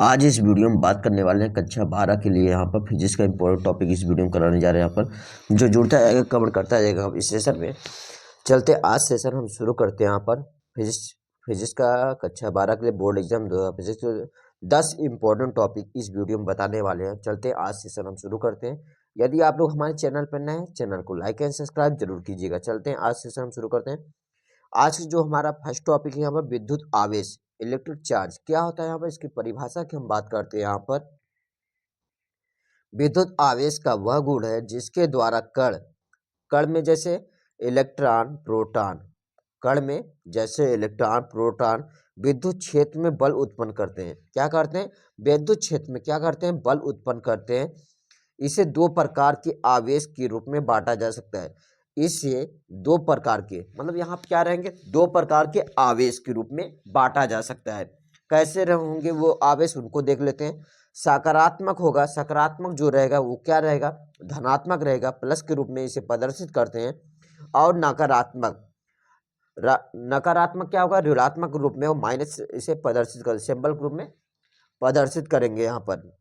आज इस वीडियो में बात करने वाले हैं कक्षा 12 के लिए। यहाँ पर फिजिक्स का इंपॉर्टेंट टॉपिक इस वीडियो में कराने जा रहे हैं। यहाँ पर जो जुड़ता जाएगा कवर करता जाएगा हम इस सेशन में। चलते आज सेशन हम शुरू करते हैं। यहाँ पर फिजिक्स का कक्षा 12 के लिए बोर्ड एग्जाम फिजिक्स के 10 इंपॉर्टेंट टॉपिक इस वीडियो में बताने वाले हैं। चलते आज सेशन हम शुरू करते हैं। यदि आप लोग हमारे चैनल पर नए हैं, चैनल को लाइक एंड सब्सक्राइब जरूर कीजिएगा। चलते हैं आज सेशन हम शुरू करते हैं। आज जो हमारा फर्स्ट टॉपिक है यहाँ पर विद्युत आवेश, इलेक्ट्रिक चार्ज क्या होता है। यहाँ पर इसकी परिभाषा की हम बात करते हैं। यहाँ पर विद्युत आवेश का वह गुण है जिसके द्वारा कण में जैसे इलेक्ट्रॉन प्रोटॉन कण में जैसे इलेक्ट्रॉन प्रोटॉन विद्युत क्षेत्र में बल उत्पन्न करते हैं। क्या करते हैं? विद्युत क्षेत्र में क्या करते हैं? बल उत्पन्न करते हैं। इसे दो प्रकार के आवेश के रूप में बांटा जा सकता है। इसे दो प्रकार के मतलब यहाँ क्या रहेंगे? दो प्रकार के आवेश के रूप में बांटा जा सकता है। कैसे होंगे वो आवेश, उनको देख लेते हैं। सकारात्मक होगा, सकारात्मक जो रहेगा वो क्या रहेगा? धनात्मक रहेगा, प्लस के रूप में इसे प्रदर्शित करते हैं। और नकारात्मक क्या होगा? ऋणात्मक रूप में वो माइनस इसे प्रदर्शित कर सिंबल के रूप में प्रदर्शित करेंगे। यहाँ पर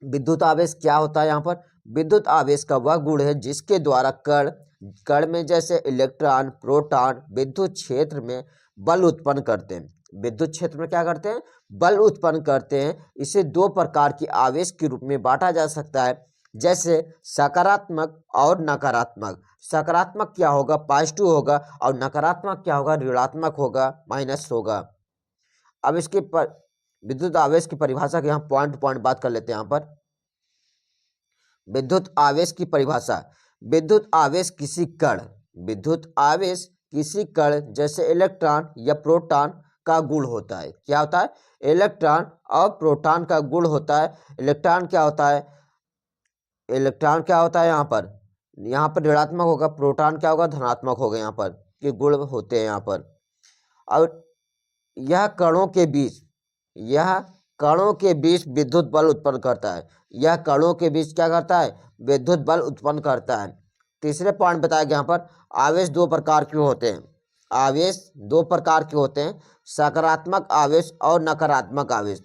विद्युत आवेश क्या होता है? यहाँ पर विद्युत आवेश का वह गुण है जिसके द्वारा कण में जैसे इलेक्ट्रॉन प्रोटॉन विद्युत क्षेत्र में बल उत्पन्न करते हैं। विद्युत क्षेत्र में क्या करते हैं? बल उत्पन्न करते हैं। इसे दो प्रकार की आवेश के रूप में बांटा जा सकता है, जैसे सकारात्मक और नकारात्मक। सकारात्मक क्या होगा? पॉजिटिव होगा, और नकारात्मक क्या होगा? ऋणात्मक होगा, माइनस होगा। अब इसके पर विद्युत आवेश की परिभाषा की हम पॉइंट टू पॉइंट बात कर लेते हैं। यहाँ पर विद्युत आवेश की परिभाषा, विद्युत आवेश किसी कण जैसे इलेक्ट्रॉन या प्रोटॉन का गुण होता है। क्या होता है? इलेक्ट्रॉन और प्रोटॉन का गुण होता है। इलेक्ट्रॉन क्या होता है? यहाँ पर ऋणात्मक होगा, प्रोटॉन क्या होगा? धनात्मक होगा। यहाँ पर ये गुण होते हैं यहाँ पर। और यह कणों के बीच विद्युत बल उत्पन्न करता है। यह कणों के बीच क्या करता है? विद्युत बल उत्पन्न करता है। तीसरे पॉइंट बताया गया यहाँ पर आवेश दो प्रकार के होते हैं। सकारात्मक आवेश और नकारात्मक आवेश।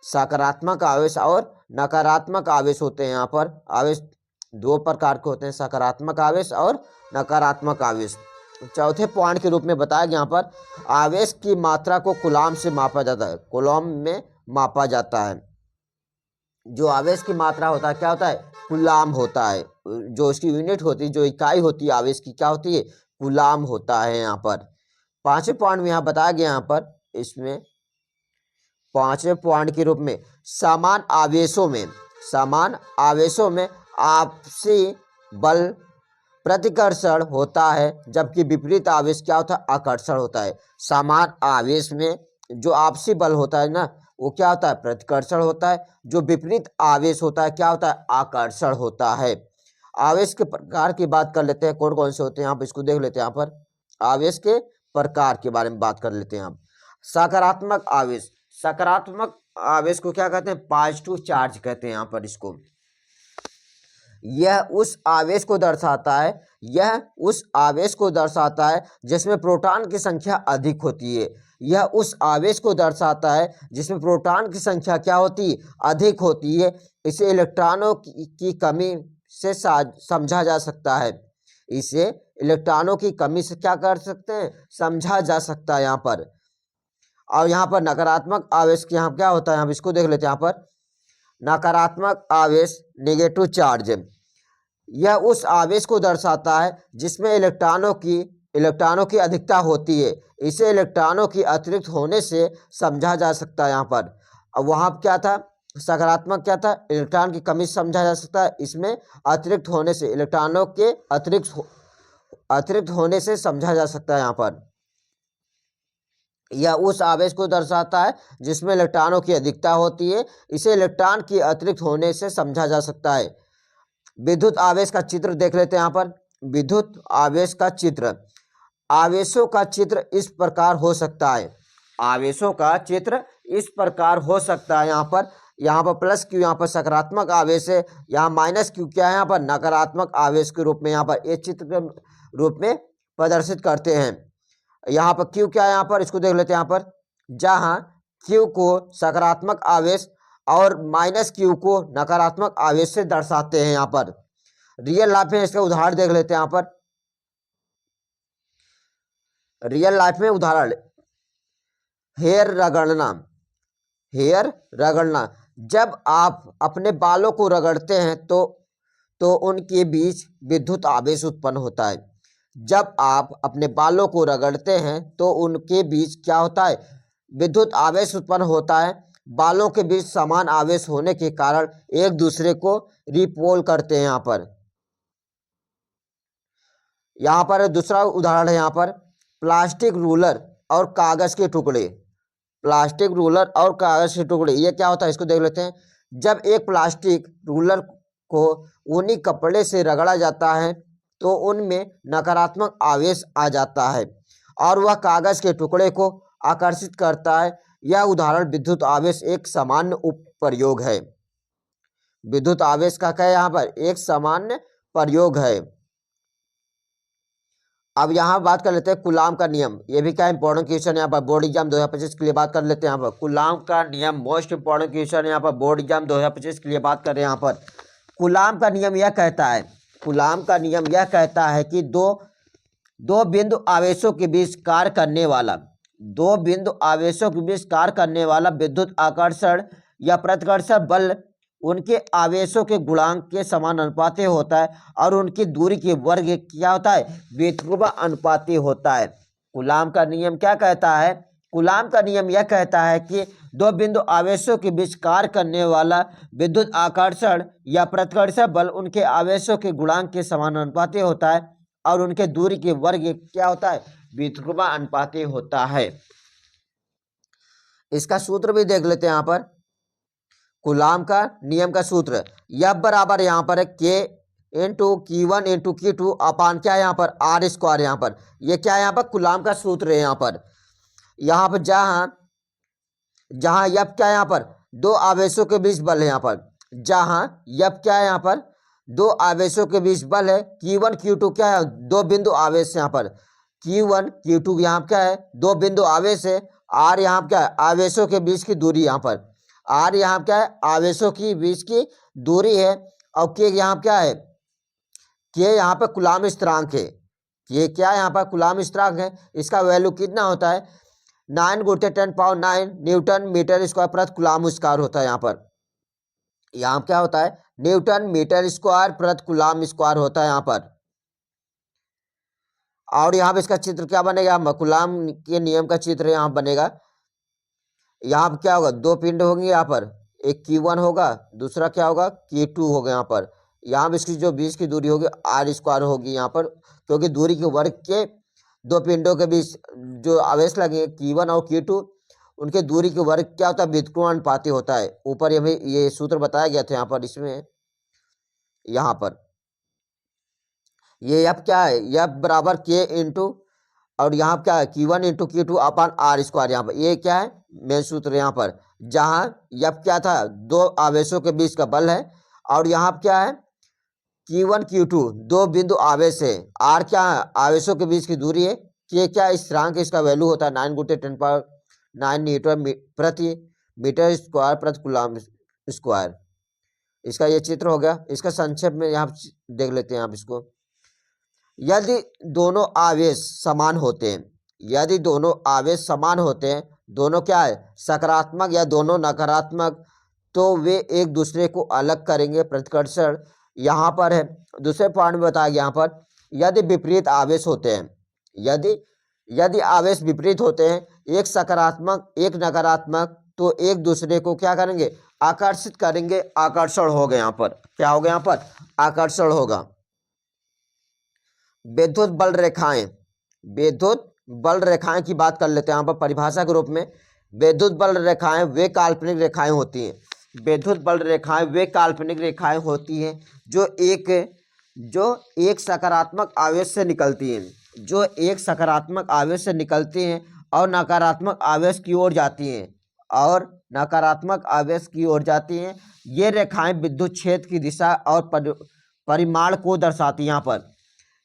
सकारात्मक आवेश और नकारात्मक आवेश होते हैं। यहाँ पर आवेश दो प्रकार के होते हैं, सकारात्मक आवेश और नकारात्मक आवेश। चौथे पॉइंट के रूप में बताया गया यहाँ पर आवेश की मात्रा को कूलॉम से मापा जाता है। कूलॉम में मापा जाता है। जो आवेश की मात्रा होता है क्या होता है? कूलॉम होता है। जो इसकी यूनिट होती है, जो इकाई होती है आवेश की, क्या होती है? कूलॉम होता है। यहाँ पर पांचवें पॉइंट में यहाँ बताया गया, यहाँ पर इसमें पांचवें पॉइंट के रूप में समान आवेशों में आपसी बल प्रतिकर्षण होता है, जबकि विपरीत आवेश क्या होता है? आकर्षण होता है। समान आवेश में जो आपसी बल होता है ना, वो क्या होता है? प्रतिकर्षण होता है। जो विपरीत आवेश होता है क्या होता है? आकर्षण होता है। आवेश के प्रकार की बात कर लेते हैं, कौन कौन से होते हैं यहाँ पर, इसको देख लेते हैं। यहाँ पर आवेश के प्रकार के बारे में बात कर लेते हैं हम। सकारात्मक आवेश को क्या कहते हैं? पॉजिटिव चार्ज कहते हैं। यहाँ पर इसको यह उस आवेश को दर्शाता है जिसमें प्रोटॉन की संख्या अधिक होती है। यह उस आवेश को दर्शाता है जिसमें प्रोटॉन की संख्या क्या होती है? अधिक होती है। इसे इलेक्ट्रॉनों की कमी से समझा जा सकता है। इसे इलेक्ट्रॉनों की कमी से क्या कर सकते हैं? समझा जा सकता है यहाँ पर। और यहाँ पर नकारात्मक आवेश के यहाँ क्या होता है? हम इसको देख लेते हैं। यहाँ पर नकारात्मक आवेश नेगेटिव चार्ज, यह उस आवेश को दर्शाता है जिसमें इलेक्ट्रॉनों की अधिकता होती है। इसे इलेक्ट्रॉनों की अतिरिक्त होने से समझा जा सकता है। यहाँ पर अब वहाँ क्या था? सकारात्मक क्या था? इलेक्ट्रॉन की कमी से समझा जा सकता है। इसमें अतिरिक्त होने से, इलेक्ट्रॉनों के अतिरिक्त होने से समझा जा सकता है। यहाँ पर यह उस आवेश को दर्शाता है जिसमें इलेक्ट्रॉनों की अधिकता होती है। इसे इलेक्ट्रॉन की अतिरिक्त होने से समझा जा सकता है। विद्युत आवेश का चित्र देख लेते हैं। यहाँ पर विद्युत आवेश का चित्र, आवेशों का चित्र इस प्रकार हो सकता है। यहाँ पर प्लस क्यू यहाँ पर सकारात्मक आवेश है, यहाँ माइनस क्यू क्या है? यहाँ पर नकारात्मक आवेश के रूप में यहाँ पर एक चित्र के रूप में प्रदर्शित करते हैं। यहाँ पर क्यू क्या है? यहाँ पर इसको देख लेते हैं। यहाँ पर जहाँ क्यू को सकारात्मक आवेश और माइनस क्यू को नकारात्मक आवेश से दर्शाते हैं। यहाँ पर रियल लाइफ में इसका उदाहरण देख लेते हैं। यहाँ पर रियल लाइफ में उदाहरण, हेयर रगड़ना। हेयर रगड़ना, जब आप अपने बालों को रगड़ते हैं तो उनके बीच विद्युत आवेश उत्पन्न होता है। जब आप अपने बालों को रगड़ते हैं तो उनके बीच क्या होता है, विद्युत आवेश उत्पन्न होता है। बालों के बीच समान आवेश होने के कारण एक दूसरे को रिपोल करते हैं। यहाँ पर दूसरा उदाहरण है, यहाँ पर प्लास्टिक रूलर और कागज के टुकड़े। प्लास्टिक रूलर और कागज के टुकड़े, ये क्या होता है इसको देख लेते हैं। जब एक प्लास्टिक रूलर को ऊनी कपड़े से रगड़ा जाता है तो उनमें नकारात्मक आवेश आ जाता है और वह कागज के टुकड़े को आकर्षित करता है। यह उदाहरण विद्युत आवेश एक सामान्य उपप्रयोग है। विद्युत आवेश का क्या है, यहाँ पर एक सामान्य प्रयोग है। अब यहाँ बात कर लेते हैं कूलाम का नियम। ये भी क्या इंपॉर्टेंट क्वेश्चन है यहाँ पर बोर्ड एग्जाम 2025 के लिए बात कर लेते हैं। यहाँ पर कूलाम का नियम मोस्ट इंपॉर्टेंट क्वेश्चन है। यहाँ पर बोर्ड एग्जाम 2025 के लिए बात कर रहे हैं। यहाँ पर कूलाम का नियम यह कहता है, कूलाम का नियम यह कहता है कि दो बिंदु आवेशों के बीच कार्य करने वाला, दो बिंदु आवेशों के बीच कार्य करने वाला विद्युत आकर्षण या प्रतिकर्षण बल उनके आवेशों के गुणांक के समानुपाती होता है और उनकी दूरी के वर्ग क्या होता है, व्युत्क्रमानुपाती होता है। कूलाम का नियम क्या कहता है, कूलाम का नियम यह कहता है कि दो बिंदु आवेशों के बीच कार्य करने वाला विद्युत आकर्षण या प्रतिकर्षण बल उनके आवेशों के गुणांक के समानुपाती होता है और उनके दूरी के वर्ग क्या होता है, व्युत्क्रमानुपाती होता है। इसका सूत्र भी देख लेते हैं। यहाँ पर कूलाम का नियम का सूत्र, यह बराबर यहाँ पर है के इंटू Q1 इंटू Q2 अपान क्या है यहाँ पर आर स्क्वायर। यहाँ पर ये क्या है, यहाँ पर कूलाम का सूत्र है। यहाँ पर जहाँ यप क्या है, यहाँ पर दो आवेशों के बीच बल है। यहाँ पर जहाँ यप क्या है, यहाँ पर दो आवेशों के बीच बल है। Q1 Q2 क्या है, दो बिंदु आवेश है। यहाँ पर Q1 Q2 यहाँ क्या है, दो बिंदु आवेश है। आर यहाँ क्या है, आवेशों के बीच की दूरी। यहाँ पर आर यहाँ क्या है, आवेशों की बीच की दूरी है। और के यहाँ क्या है, के यहाँ पर कूलाम स्थिरांक है। ये क्या है, यहाँ पर कूलाम स्थिरांक है। इसका वैल्यू कितना होता है, 9 × 10⁹ न्यूटन मीटर स्क्वायर प्रति कूलाम स्क्वायर होता है। यहाँ क्या होता है, न्यूटन मीटर स्क्वायर प्रति कूलाम स्क्वायर होता है यहाँ पर। और यहाँ पर इसका चित्र क्या बनेगा, कूलाम के नियम का चित्र यहाँ बनेगा। यहाँ पर क्या होगा, दो पिंड होंगे। यहाँ पर एक Q1 होगा, दूसरा क्या होगा Q2 होगा। यहाँ पर इसकी जो बीच की दूरी होगी आर स्क्वायर होगी। यहाँ पर क्योंकि दूरी के वर्ग के दो पिंडों के बीच जो आवेश लगे Q1 और Q2 उनके दूरी के वर्ग क्या होता है, व्युत्क्रमानुपाती होता है। ऊपर हमें ये सूत्र बताया गया था। यहाँ पर इसमें यहाँ पर ये अब क्या है, यह बराबर के इंटू और यहाँ क्या है Q1 into Q2 upon R square. यहाँ पर ये क्या है मेन सूत्र। यहाँ पर जहाँ यह क्या था, दो आवेशों के बीच का बल है और यहाँ क्या है Q1 Q2 दो बिंदु आवेश है। आर क्या है, आवेशों के बीच की दूरी है। के क्या स्थिरांक, इसका वैल्यू होता है 9 × 10⁹ न्यूटन प्रति मीटर स्क्वायर प्रति कूलाम स्क्वायर। इसका ये चित्र हो गया। इसका संक्षेप में यहाँ देख लेते हैं आप इसको। यदि दोनों आवेश समान होते हैं, यदि दोनों आवेश समान होते हैं, दोनों क्या है सकारात्मक या दोनों नकारात्मक, तो वे एक दूसरे को अलग करेंगे। प्रतिकर्षण यहाँ पर है। दूसरे पॉइंट में बताया गया यहाँ पर यदि विपरीत आवेश होते हैं, यदि आवेश विपरीत होते हैं, एक सकारात्मक एक नकारात्मक, तो एक दूसरे को क्या करेंगे, आकर्षित करेंगे। आकर्षण हो गया। यहाँ पर क्या हो गया, यहाँ पर आकर्षण होगा। विद्युत बल रेखाएं, विद्युत बल रेखाएं की बात कर लेते हैं। यहाँ पर परिभाषा के रूप में विद्युत बल रेखाएं वे काल्पनिक रेखाएं होती हैं। विद्युत बल रेखाएं वे काल्पनिक रेखाएं होती हैं जो एक सकारात्मक आवेश से निकलती हैं, जो एक सकारात्मक आवेश से निकलती हैं और नकारात्मक आवेश की ओर जाती हैं, और नकारात्मक आवेश की ओर जाती हैं। ये रेखाएं विद्युत क्षेत्र की दिशा और परिमाण को दर्शाती हैं। यहाँ पर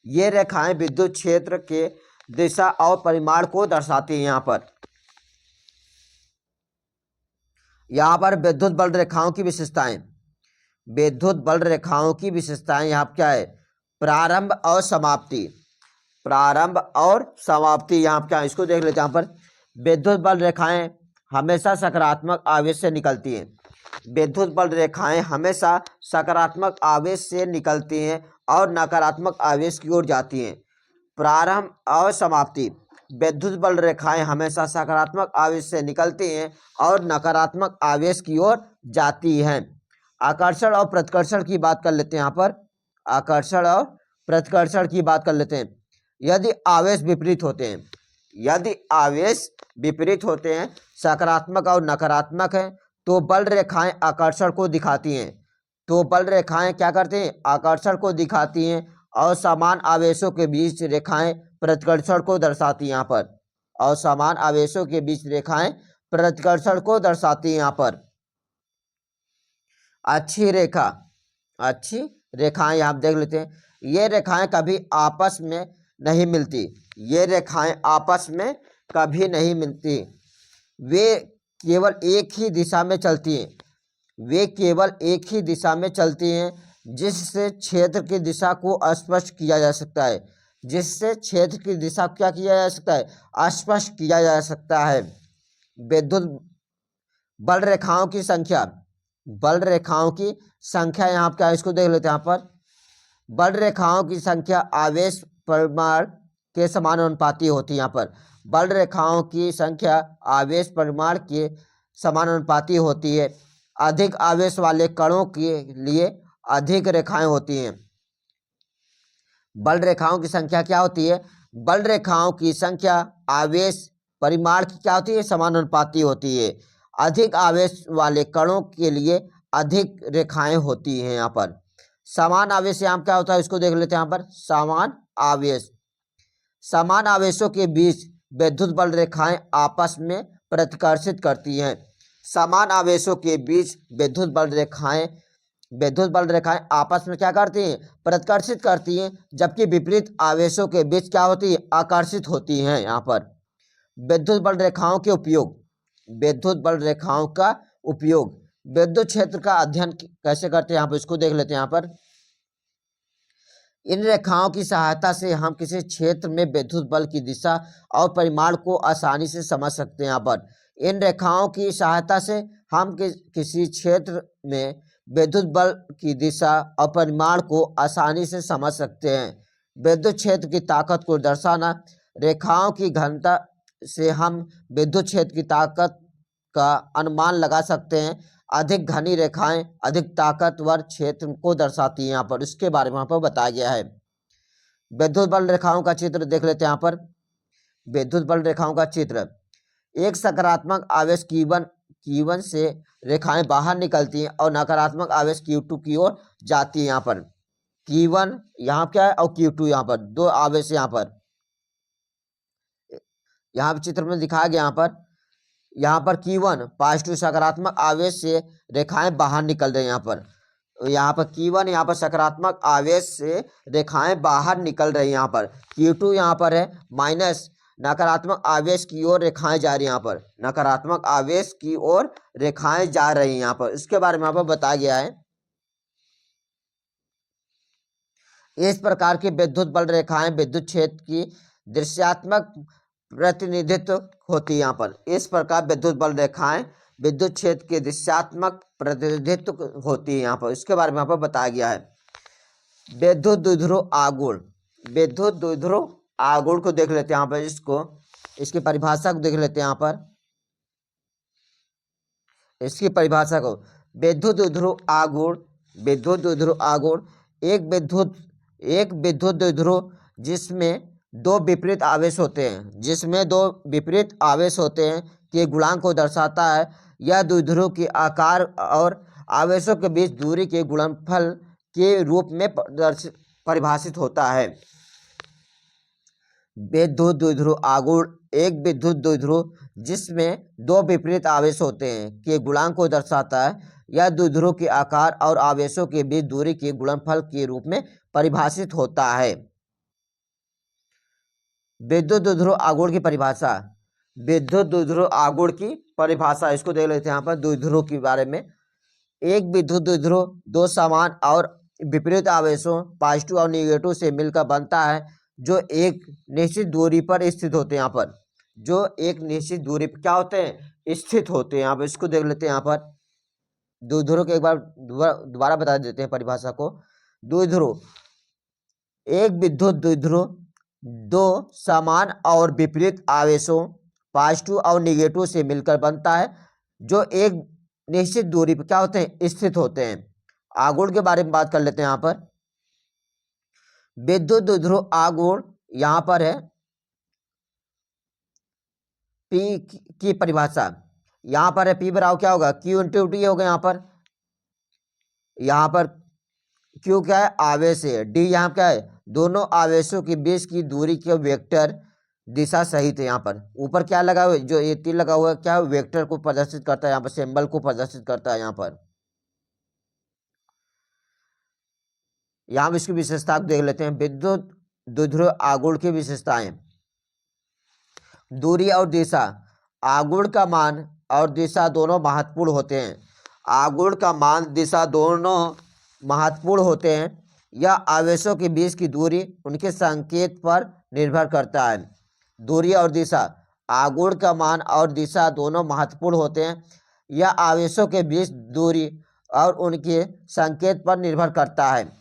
ये रेखाएं विद्युत क्षेत्र के दिशा और परिमाण को दर्शाती हैं। यहाँ पर यहाँ पर विद्युत बल रेखाओं की विशेषताएं, विद्युत बल रेखाओं की विशेषताएं यहाँ क्या है, प्रारंभ और समाप्ति, प्रारंभ और समाप्ति। यहाँ क्या है, इसको देख लेते हैं। यहाँ पर विद्युत बल रेखाएं हमेशा सकारात्मक आवेश से निकलती हैं, विद्युत बल रेखाएं हमेशा सकारात्मक आवेश से निकलती हैं और नकारात्मक आवेश की ओर जाती हैं। प्रारंभ और समाप्ति, विद्युत बल रेखाएं हमेशा सकारात्मक आवेश से निकलती हैं और नकारात्मक आवेश की ओर जाती हैं। आकर्षण और प्रतिकर्षण की बात कर लेते हैं। यहाँ पर आकर्षण और प्रतिकर्षण की बात कर लेते हैं। यदि आवेश विपरीत होते हैं, यदि आवेश विपरीत होते हैं, सकारात्मक और नकारात्मक है, तो बल रेखाएं आकर्षण को दिखाती हैं, तो बल रेखाएं क्या करते हैं, आकर्षण को दिखाती हैं और समान आवेशों के बीच रेखाएं प्रतिकर्षण को दर्शाती हैं। यहाँ पर और समान आवेशों के बीच रेखाएं प्रतिकर्षण को दर्शाती हैं। यहाँ पर अच्छी रेखा, अच्छी रेखाएं आप देख लेते हैं। ये रेखाएं कभी आपस में नहीं मिलती, ये रेखाएं आपस में कभी नहीं मिलती, वे केवल एक ही दिशा में चलती हैं, वे केवल एक ही दिशा में चलती हैं, जिससे क्षेत्र की दिशा को स्पष्ट किया जा सकता है, जिससे क्षेत्र की दिशा क्या किया जा सकता है, स्पष्ट किया जा सकता है। विद्युत बल रेखाओं की संख्या, बल रेखाओं की संख्या यहाँ क्या, इसको देख लेते हैं। यहाँ पर बल रेखाओं की संख्या आवेश परिमाण के समानुपाती होती है। यहाँ पर बल रेखाओं की संख्या आवेश परिमाण के समानुपाती होती है। अधिक आवेश वाले कणों के लिए अधिक रेखाएं होती हैं। बल रेखाओं की संख्या क्या होती है, बल रेखाओं की संख्या आवेश परिमाण की क्या होती है, समानुपाती होती है। अधिक आवेश वाले कणों के लिए अधिक रेखाएं होती हैं। यहाँ पर समान आवेश यहाँ क्या होता है, इसको देख लेते हैं। यहाँ पर समान आवेश, समान आवेशों के बीच विद्युत बल रेखाएं आपस में प्रतिकर्षित करती हैं। समान आवेशों के बीच विद्युत बल रेखाएं, विद्युत बल रेखाएं आपस में क्या करती हैं, प्रतिकर्षित करती हैं, जबकि विपरीत आवेशों के बीच क्या होती है, आकर्षित होती हैं। यहाँ पर विद्युत बल रेखाओं के उपयोग, विद्युत बल रेखाओं का उपयोग, विद्युत क्षेत्र का अध्ययन कैसे करते हैं, यहाँ पर इसको देख लेते हैं। यहाँ पर इन रेखाओं की सहायता से हम किसी क्षेत्र में विद्युत बल की दिशा और परिमाण को आसानी से समझ सकते हैं। यहाँ पर इन रेखाओं की सहायता से हम किसी क्षेत्र में विद्युत बल की दिशा और परिमाण को आसानी से समझ सकते हैं। विद्युत क्षेत्र की ताकत को दर्शाना, रेखाओं की घनता से हम विद्युत क्षेत्र की ताकत का अनुमान लगा सकते हैं। अधिक घनी रेखाएं अधिक ताकतवर क्षेत्र को दर्शाती हैं। यहाँ पर इसके बारे में यहाँ पर बताया गया है। विद्युत बल रेखाओं का चित्र देख लेते हैं। यहाँ पर विद्युत बल रेखाओं का चित्र, एक सकारात्मक आवेश Q1 से रेखाएं बाहर निकलती हैं और नकारात्मक आवेश Q2 की ओर जाती है। यहाँ पर Q1 यहाँ क्या है और Q2 यहाँ पर दो आवेश यहाँ पर चित्र में दिखाया गया। यहाँ पर Q1 पॉजिटिव सकारात्मक आवेश से रेखाएं बाहर निकल रही हैं। यहाँ पर Q1 यहाँ पर सकारात्मक आवेश से रेखाएं बाहर निकल रही हैं। यहाँ पर Q2 यहाँ पर है माइनस नकारात्मक आवेश की ओर रेखाएं जा रही हैं। यहाँ पर नकारात्मक आवेश की ओर रेखाएं जा रही हैं। यहाँ पर इसके बारे में यहाँ पर बताया गया है। इस प्रकार की विद्युत बल रेखाएं विद्युत क्षेत्र की दृश्यात्मक प्रतिनिधित्व होती है। यहाँ पर इस प्रकार विद्युत बल रेखाएं विद्युत क्षेत्र के दिशात्मक प्रतिनिधित्व होती है। यहाँ पर इसके बारे में यहाँ पर बताया गया है। विद्युत द्विध्रुव आघूर्ण, विद्युत द्विध्रुव आघूर्ण को देख लेते हैं। यहाँ पर इसकी परिभाषा को देख लेते हैं। यहाँ पर इसकी परिभाषा को, विद्युत द्विध्रुव आघूर्ण, विद्युत द्विध्रुव आघूर्ण एक विद्युत द्विध्रुव जिसमें दो विपरीत आवेश होते हैं, जिसमें दो विपरीत आवेश होते हैं के गुणांक को दर्शाता है। यह द्विध्रुव के आकार और आवेशों के बीच दूरी के गुणनफल के रूप में परिभाषित होता है। विद्युत द्विध्रुव आघूर्ण एक विद्युत द्विध्रुव जिसमें दो विपरीत आवेश होते हैं के गुणांक को दर्शाता है। यह द्विध्रुव के आकार और आवेशों के बीच दूरी के गुणनफल के रूप में परिभाषित होता है। विद्युत द्विध्रुव आघूर्ण की परिभाषा, विद्युत द्विध्रुव आघूर्ण की परिभाषा, इसको देख लेते हैं यहाँ पर द्विध्रुव के बारे में। एक विद्युत द्विध्रुव दो समान और विपरीत आवेशों पॉजिटिव और निगेटिव से मिलकर बनता है, जो एक निश्चित दूरी पर स्थित होते हैं। यहाँ पर जो एक निश्चित दूरी पर क्या होते हैं, स्थित होते हैं। यहाँ पर इसको देख लेते हैं। यहाँ पर द्विध्रुव के एक बार दोबारा बता देते हैं परिभाषा को। द्विध्रुव एक विद्युत द्विध्रुव दो समान और विपरीत आवेशों पॉजिटिव और निगेटिव से मिलकर बनता है, जो एक निश्चित दूरी पर क्या होते हैं, स्थित होते हैं। आघूर्ण के बारे में बात कर लेते हैं। यहाँ पर विद्युत द्विध्रुव आघूर्ण यहाँ पर है पी की परिभाषा। यहाँ पर है पी बराबर क्या होगा, क्यू इंटू डी होगा। यहाँ पर क्यू क्या है, आवेश है। डी यहाँ क्या है, दोनों आवेशों के बीच की दूरी के वेक्टर दिशा सहित है। यहाँ पर ऊपर क्या लगा हुआ है, जो ये तीर लगा हुआ है, क्या वेक्टर को प्रदर्शित करता है। यहाँ पर सिंबल को प्रदर्शित करता है। यहाँ पर इसकी विशेषता देख लेते हैं। विद्युत द्विध्रुव आघूर्ण की विशेषताएं। दूरी और दिशा। आघूर्ण का मान और दिशा दोनों महत्वपूर्ण होते हैं। आघूर्ण का मान दिशा दोनों महत्वपूर्ण होते हैं। यह आवेशों के बीच की दूरी उनके संकेत पर निर्भर करता है। दूरी और दिशा। आघूर्ण का मान और दिशा दोनों महत्वपूर्ण होते हैं। यह आवेशों के बीच दूरी और उनके संकेत पर निर्भर करता है।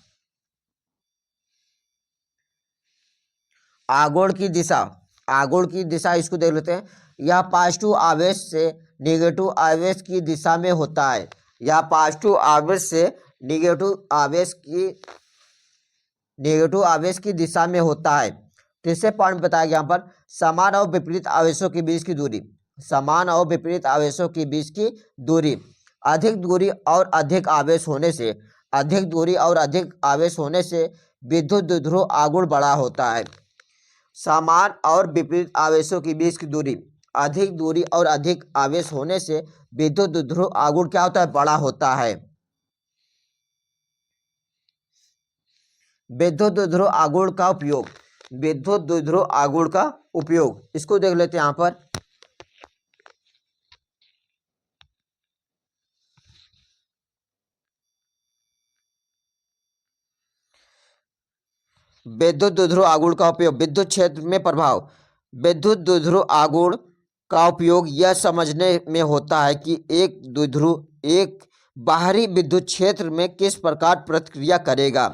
आघूर्ण की दिशा। आघूर्ण की दिशा इसको देख लेते हैं। यह पॉजिटिव आवेश से नेगेटिव आवेश की दिशा में होता है। यह पॉजिटिव आवेश से नेगेटिव आवेश की दिशा में होता है। तीसरे पॉइंट बताया गया यहाँ पर समान और विपरीत आवेशों के बीच की दूरी। समान और विपरीत आवेशों के बीच की दूरी। अधिक दूरी और अधिक आवेश होने से विद्युत द्विध्रुव आघूर्ण बड़ा होता है। समान और विपरीत आवेशों के बीच की दूरी। अधिक दूरी और अधिक आवेश होने से विद्युत द्विध्रुव आघूर्ण क्या होता है, बड़ा होता है। विद्युत द्विध्रुव आघूर्ण का उपयोग। विद्युत द्विध्रुव आघूर्ण का उपयोग, इसको देख लेते हैं। यहाँ पर विद्युत द्विध्रुव आघूर्ण का उपयोग। विद्युत क्षेत्र में प्रभाव। विद्युत द्विध्रुव आघूर्ण का उपयोग यह समझने में होता है कि एक द्विध्रुव एक बाहरी विद्युत क्षेत्र में किस प्रकार प्रतिक्रिया करेगा।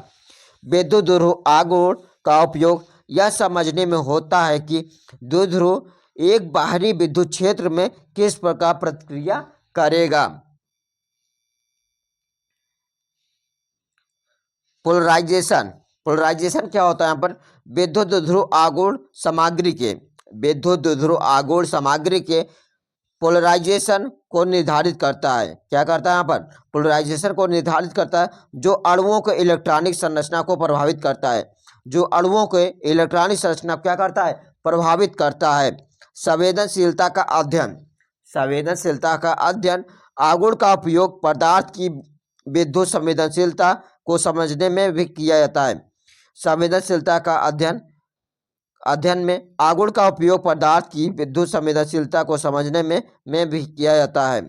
विद्युत द्विध्रुव आघूर्ण का उपयोग यह समझने में होता है कि द्विध्रुव एक बाहरी विद्युत क्षेत्र में किस प्रकार प्रतिक्रिया करेगा। पोलराइजेशन। पोलराइजेशन क्या होता है यहाँ पर, विद्युत द्विध्रुव आघूर्ण सामग्री के पोलराइजेशन को निर्धारित करता है। क्या करता है यहाँ पर, पोलराइजेशन को निर्धारित करता है, जो अणुओं के इलेक्ट्रॉनिक संरचना को प्रभावित करता है। जो अणुओं के इलेक्ट्रॉनिक संरचना क्या करता है, प्रभावित करता है। संवेदनशीलता का अध्ययन। आघूर्ण का उपयोग पदार्थ की विद्युत संवेदनशीलता को समझने में भी किया जाता है। संवेदनशीलता का अध्ययन में आघूर्ण का उपयोग पदार्थ की विद्युत संवेदनशीलता को समझने में भी किया जाता है।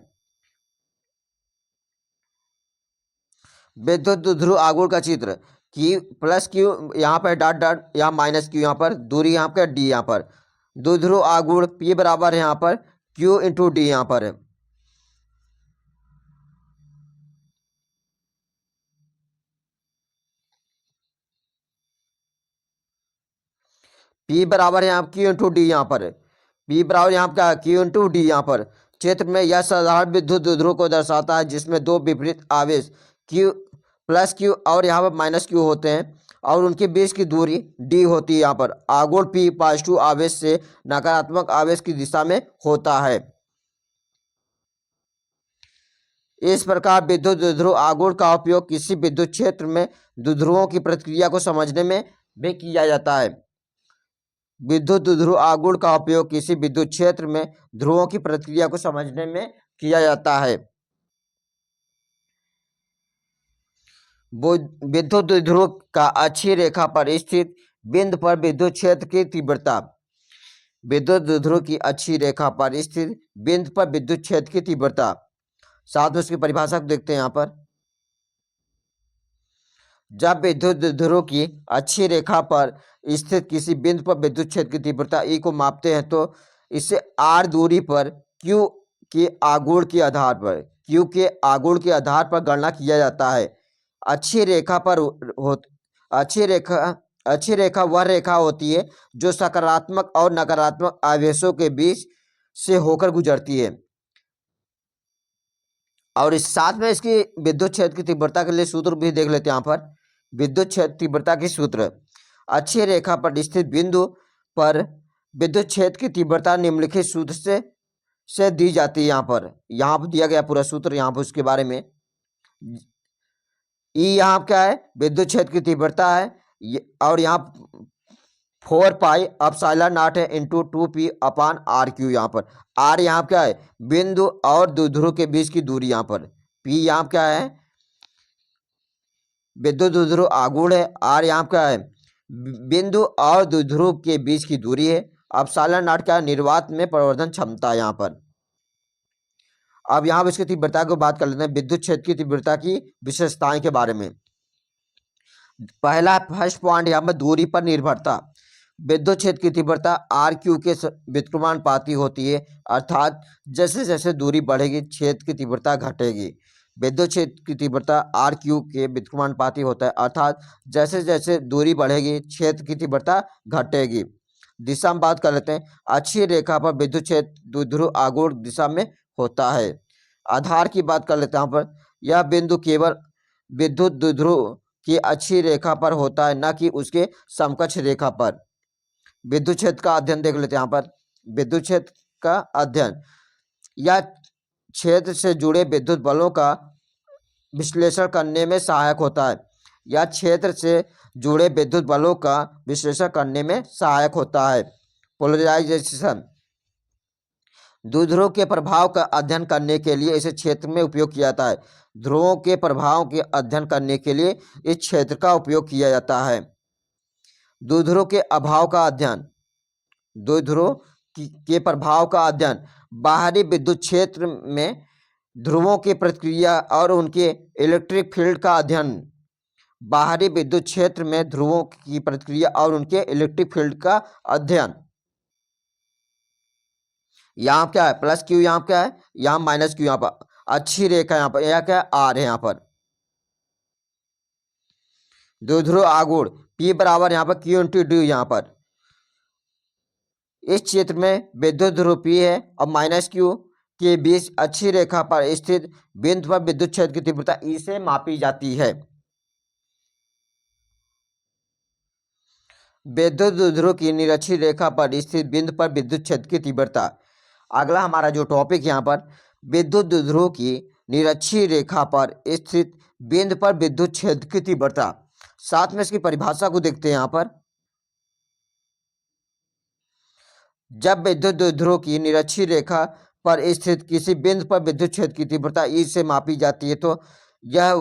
विद्युत द्विध्रुव आघूर्ण का चित्र। प्लस क्यू यहाँ पर डॉट यहाँ माइनस क्यू यहाँ पर दूरी यहाँ पर डी यहाँ पर द्विध्रुव आघूर्ण पी बराबर है यहाँ पर क्यू इंटू डी यहाँ पर है। P बराबर यहाँ क्यू इंटू डी यहाँ पर है। P बराबर यहाँ क्या क्यू इंटू डी यहाँ पर। चित्र में यह साधारण विद्युत द्विध्रुव को दर्शाता है, जिसमें दो विपरीत आवेश Q प्लस क्यू और यहाँ पर माइनस क्यू होते हैं और उनके बीच की दूरी D होती है। यहाँ पर आघूर्ण P पॉजिटिव आवेश से नकारात्मक आवेश की दिशा में होता है। इस प्रकार विद्युत द्विध्रुव आघूर्ण का उपयोग किसी विद्युत क्षेत्र में द्विध्रुवों की प्रतिक्रिया को समझने में भी किया जाता है। विद्युत द्विध्रुव आघूर्ण का उपयोग किसी विद्युत क्षेत्र में ध्रुवों की प्रतिक्रिया को समझने में किया जाता है। विद्युत द्विध्रुव का अक्षीय रेखा पर स्थित बिंदु पर विद्युत क्षेत्र की तीव्रता। विद्युत द्विध्रुव की अच्छी रेखा पर स्थित बिंदु पर विद्युत क्षेत्र की तीव्रता। साथ में उसकी परिभाषा को देखते हैं यहाँ पर। जब विद्युत द्विध्रुव की अच्छी रेखा पर स्थित किसी बिंदु पर विद्युत क्षेत्र की तीव्रता E को मापते हैं तो इसे R दूरी पर Q के आघूर्ण के आधार पर गणना किया जाता है। अच्छी रेखा वह रेखा होती है जो सकारात्मक और नकारात्मक आवेशों के बीच से होकर गुजरती है। और इस साथ में इसकी विद्युत क्षेत्र की तीव्रता के लिए सूत्र भी देख लेते हैं यहाँ पर। विद्युत क्षेत्र तीव्रता की सूत्र। अच्छी रेखा पर स्थित बिंदु पर विद्युत क्षेत्र की तीव्रता निम्नलिखित सूत्र से दी जाती है। यहाँ पर दिया गया पूरा सूत्र यहाँ पर उसके बारे में। ई यहाँ क्या है, विद्युत क्षेत्र की तीव्रता है, और यहाँ 4 पाई एप्सिलॉन नॉट है इंटू 2p अपान RQ। यहाँ पर R यहाँ क्या है, बिंदु और द्विध्रुव के बीच की दूरी। यहाँ पर P यहाँ क्या है, विद्युत द्विध्रुव आघूर्ण है। R यहाँ क्या है, बिंदु और द्विध्रुव के बीच की दूरी है। एप्सिलॉन नॉट क्या है, निर्वात में प्रवर्धन क्षमता। यहाँ पर अब यहाँ इसकी तीव्रता को बात कर लेते हैं, विद्युत क्षेत्र की तीव्रता की विशेषताएं के बारे में। पहला फर्स्ट पॉइंट यहाँ पर दूरी पर निर्भरता। विद्युत क्षेत्र की तीव्रता RQ के व्युत्क्रमानुपाती होती है, अर्थात जैसे जैसे दूरी बढ़ेगी क्षेत्र की तीव्रता घटेगी। विद्युत क्षेत्र की तीव्रता RQ के व्युत्क्रमानुपाती होता है, अर्थात जैसे जैसे दूरी बढ़ेगी क्षेत्र की तीव्रता घटेगी। दिशा में बात कर लेते हैं। अच्छी रेखा पर विद्युत क्षेत्र द्विध्रुव आघूर्ण दिशा में होता है। आधार की बात कर लेते हैं यहाँ पर। यह बिंदु केवल विद्युत द्विध्रुव की अच्छी रेखा पर होता है, न कि उसके समकक्ष रेखा पर। विद्युत क्षेत्र का अध्ययन देख लेते हैं यहाँ पर। विद्युत क्षेत्र का अध्ययन या क्षेत्र से जुड़े विद्युत बलों का विश्लेषण करने में सहायक होता है। या क्षेत्र से जुड़े विद्युत बलों का विश्लेषण करने में सहायक होता है। पोलराइजेशन द्विध्रुव के प्रभाव का अध्ययन करने के लिए इस क्षेत्र में उपयोग किया जाता है। ध्रुवों के प्रभाव के अध्ययन करने के लिए इस क्षेत्र का उपयोग किया जाता है। द्विध्रुव के अभाव का अध्ययन। द्विध्रुव के प्रभाव का अध्ययन बाहरी विद्युत क्षेत्र में ध्रुवों की प्रतिक्रिया और उनके इलेक्ट्रिक फील्ड का अध्ययन। बाहरी विद्युत क्षेत्र में ध्रुवों की प्रतिक्रिया और उनके इलेक्ट्रिक फील्ड का अध्ययन। यहाँ क्या है, प्लस Q, यहाँ क्या है, यहाँ माइनस Q। यहाँ पर अच्छी रेखा, यहाँ पर यह क्या है, R है। यहाँ पर द्विध्रुव आघूर्ण P बराबर यहाँ पर Q इंटू D। यहाँ पर इस क्षेत्र में विद्युत ध्रुव P है और माइनस Q के बीच अच्छी रेखा पर स्थित बिंदु पर विद्युत क्षेत्र की तीव्रता E से मापी जाती है। विद्युत द्विध्रुव की निरक्षी रेखा पर स्थित बिंदु पर विद्युत क्षेत्र की तीव्रता। अगला हमारा जो टॉपिक यहाँ पर, विद्युत द्विध्रुव की निरक्षी रेखा पर स्थित बिंदु पर विद्युत क्षेत्र की तीव्रता। साथ में इसकी परिभाषा को देखते हैं यहाँ पर। जब विद्युत द्विध्रुव की निरक्षी रेखा पर स्थित किसी बिंदु पर विद्युत क्षेत्र की तीव्रता E से मापी जाती है तो यह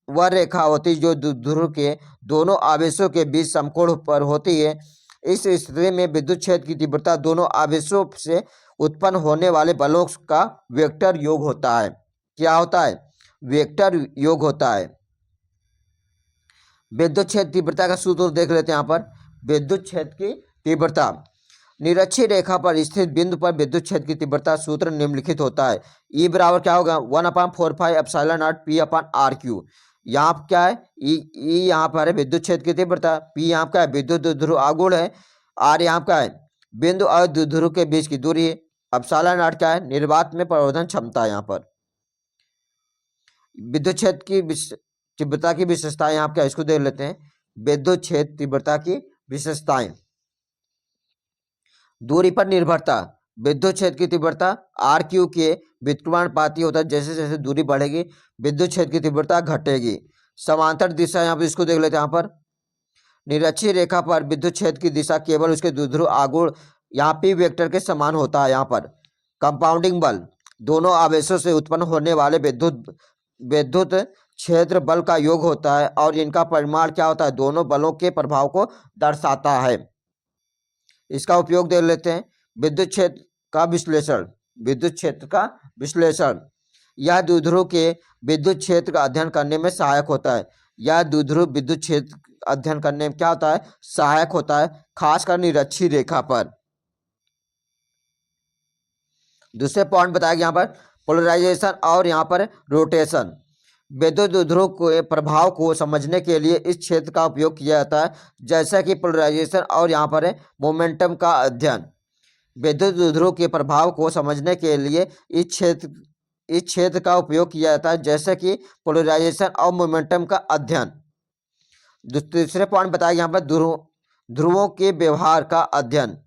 वह रेखा होती है जो द्विध्रुव के दोनों आवेशों के बीच समकोण पर होती है। इस स्थिति में विद्युत क्षेत्र की तीव्रता दोनों आवेशों से उत्पन्न होने वाले बलों का वेक्टर योग होता है। क्या होता है, वेक्टर योग होता है। विद्युत क्षेत्र तीव्रता का सूत्र देख लेते हैं यहाँ पर। विद्युत क्षेत्र की तीव्रता निरक्षी रेखा पर स्थित बिंदु पर विद्युत क्षेत्र की तीव्रता सूत्र निम्नलिखित होता है। E बराबर क्या होगा, 1/4 epsilon not P upon RQ। यहाँ क्या है, E यहाँ पर है विद्युत क्षेत्र की तीव्रता, P यहाँ क्या है, विद्युत द्विध्रुव आघूर्ण है, R यहाँ क्या है, बिंदु और द्विध्रुव के बीच की दूरी है, एप्सिलॉन नॉट क्या है, निर्वात में प्रवर्धन क्षमता। यहाँ पर विद्युत क्षेत्र की तीव्रता की विशेषताएं यहाँ क्या, इसको देख लेते हैं। विद्युत क्षेत्र तीव्रता की विशेषताएं। दूरी पर निर्भरता। विद्युत क्षेत्र की तीव्रता RQ के व्युत्क्रमानुपाती होता है। जैसे जैसे दूरी बढ़ेगी विद्युत क्षेत्र की तीव्रता घटेगी। समांतर दिशा, यहाँ पर इसको देख लेते हैं। यहाँ पर निरक्षी रेखा पर विद्युत क्षेत्र की दिशा केवल उसके द्विध्रुव आघूर्ण यहाँ P वेक्टर के समान होता है। यहाँ पर कंपाउंडिंग बल, दोनों आवेशों से उत्पन्न होने वाले विद्युत क्षेत्र बल का योग होता है और इनका परिमाण क्या होता है, दोनों बलों के प्रभाव को दर्शाता है। इसका उपयोग देख लेते हैं। विद्युत क्षेत्र का विश्लेषण, विद्युत क्षेत्र का विश्लेषण, यह द्विध्रुव के विद्युत क्षेत्र का अध्ययन करने में सहायक होता है। यह द्विध्रुव विद्युत क्षेत्र अध्ययन करने में क्या होता है, सहायक होता है, खासकर निरक्षीय रेखा पर। दूसरे पॉइंट बताया यहाँ पर पोलराइजेशन और यहाँ पर रोटेशन। विद्युत द्विध्रुव के प्रभाव को समझने के लिए इस क्षेत्र का उपयोग किया जाता है, जैसा कि पोलराइजेशन और यहाँ पर है मोमेंटम का अध्ययन। विद्युत द्विध्रुव के प्रभाव को समझने के लिए इस क्षेत्र का उपयोग किया जाता है, जैसे कि पोलराइजेशन और मोमेंटम का अध्ययन। तीसरे पॉइंट बताया यहाँ पर ध्रुवों के व्यवहार का अध्ययन।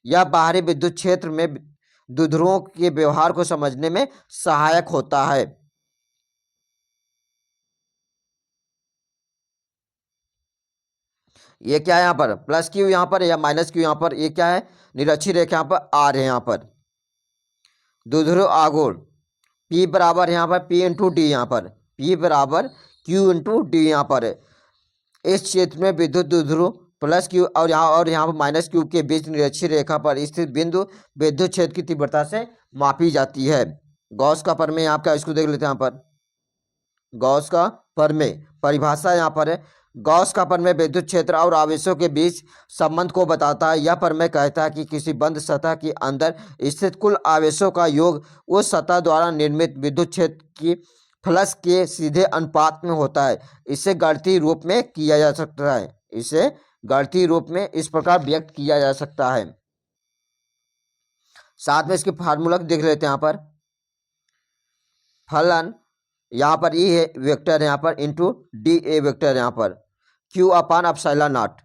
यह बाहरी विद्युत क्षेत्र में द्विध्रुवों के व्यवहार को समझने में सहायक होता है। ये क्या है यहाँ पर प्लस क्यू यहाँ पर या माइनस क्यू यहाँ पर, ये क्या है निरक्षीय रेखा यहाँ पर आर है। यहाँ पर द्विध्रुव आघूर्ण P बराबर यहाँ पर P इंटू डी, यहाँ पर P बराबर Q इंटू डी यहाँ पर है। इस क्षेत्र में विद्युत द्विध्रुव प्लस क्यू और यहाँ पर माइनस क्यू के बीच निरक्षीय रेखा पर स्थित बिंदु विद्युत क्षेत्र की तीव्रता से मापी जाती है। गॉस का प्रमेय यहाँ का इसको देख लेते हैं। यहाँ पर गॉस का प्रमेय परिभाषा यहाँ पर है। गॉस का प्रमेय विद्युत क्षेत्र और आवेशों के बीच संबंध को बताता है। यह प्रमेय कहता है कि किसी बंद सतह के अंदर स्थित कुल आवेशों का योग उस सतह द्वारा निर्मित विद्युत क्षेत्र की फ्लक्स के सीधे अनुपात में होता है। इसे गणितीय रूप में किया जा सकता है। इसे गणितीय रूप में इस प्रकार व्यक्त किया जा सकता है। साथ में इसके फार्मूला देख लेते हैं। यहाँ पर फलन यहाँ पर ई है वेक्टर है, यहाँ पर इंटू डी ए वेक्टर है, यहाँ पर Q upon epsilon not.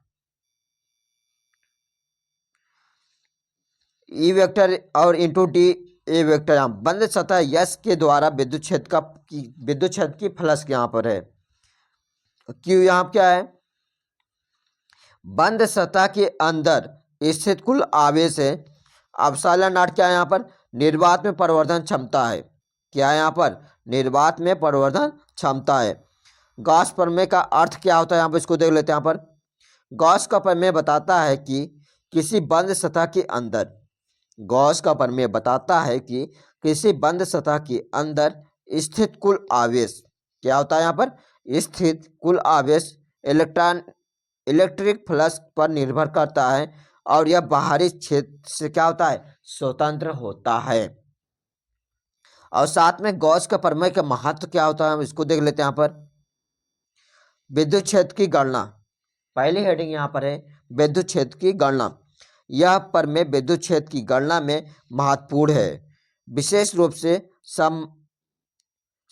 E vector और इंटू डी ए वेक्टर यहाँ बंद सतह यस के द्वारा विद्युत क्षेत्र की फ्लक्स यहाँ पर है। क्यू यहाँ क्या है, बंद सतह के अंदर स्थित कुल आवेश है। एप्सिलॉन नॉट क्या है, यहाँ पर निर्वात में परिवर्तन क्षमता है। क्या है यहाँ पर, निर्वात में परिवर्तन क्षमता है। गॉस प्रमेय का अर्थ क्या होता है, यहाँ पर इसको देख लेते हैं। यहाँ पर गॉस का प्रमेय बताता है कि किसी बंद सतह के अंदर, गॉस का प्रमेय बताता है कि किसी बंद सतह के अंदर स्थित कुल आवेश क्या होता है, यहाँ पर स्थित कुल आवेश इलेक्ट्रिक फ्लक्स पर निर्भर करता है और यह बाहरी क्षेत्र से क्या होता है, स्वतंत्र होता है। और साथ में गॉस का प्रमेय का महत्व क्या होता है, हम इसको देख लेते हैं। यहाँ पर विद्युत क्षेत्र की गणना, पहली हेडिंग यहाँ पर है विद्युत क्षेत्र की गणना। यह प्रमेय विद्युत क्षेत्र की गणना में महत्वपूर्ण है, विशेष रूप से